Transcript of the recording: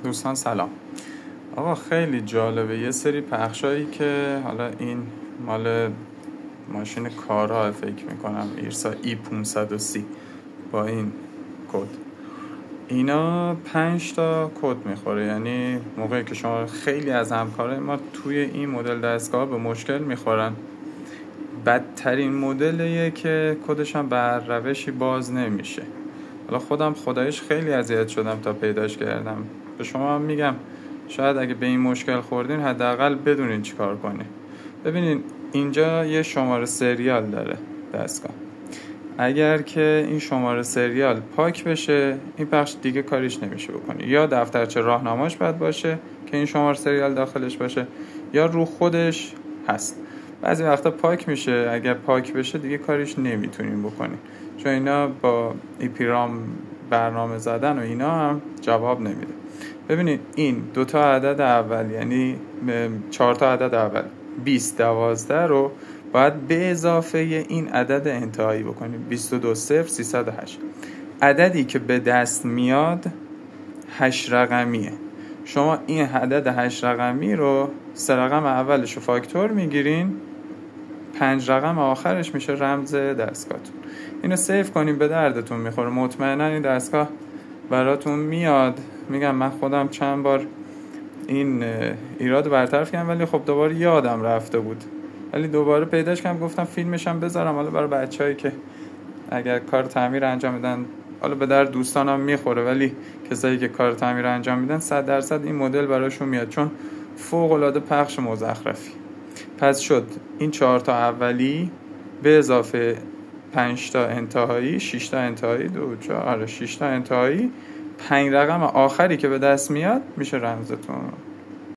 دوستان سلام. آقا خیلی جالبه یه سری پخشایی که حالا این مال ماشین کارا فکر میکنم ایرسا E530 با این کد، اینا 5 تا کد میخوره. یعنی موقعی که شما خیلی از همکارای ما توی این مدل دستگاه به مشکل میخورن، بدترین مدلیه که کدش هم بر روشی باز نمیشه. حالا خودم خدایش خیلی اذیت شدم تا پیداش کردم. به شما هم میگم شاید اگه به این مشکل خوردین حداقل بدونین چی کار کنین. ببینین اینجا یه شماره سریال داره دستگاه. اگر که این شماره سریال پاک بشه این بخش دیگه کاریش نمیشه بکنی. یا دفترچه راهنماش باید باشه که این شماره سریال داخلش باشه، یا رو خودش هست. بعضی وقتا پاک میشه، اگر پاک بشه دیگه کاریش نمیتونیم بکنیم، چون اینا با ایپیرام برنامه زدن و اینا هم جواب نمیده. ببینید این 2 تا عدد اول، یعنی 4 تا عدد اول 20 12 رو باید به اضافه این عدد انتهایی بکنیم 22 0 308. عددی که به دست میاد 8 رقمیه. شما این عدد 8 رقمی رو 3 رقم اولش رو فاکتور میگیرین، 5 رقم آخرش میشه رمز دستگاهتون. اینو سیف کنین، به دردتون میخوره. مطمئنا این دستگاه براتون میاد. میگم من خودم چند بار این ایراد برطرف کردم، ولی خب دوباره یادم رفته بود، ولی دوباره پیداش کردم، گفتم فیلمش هم بذارم حالا برای بچه‌ای که اگر کار تعمیر انجام میدن. حالا به درد دوستانم میخوره، ولی کسایی که کار تعمیر انجام میدن 100% این مدل براشون میاد، چون فوق العاده پخش مزخرفی. پس شد این 4 تا اولی به اضافه 5 تا انتهایی، 6 تا انتهایی، 6 تا انتهایی، 5 رقم آخری که به دست میاد میشه رمزتون.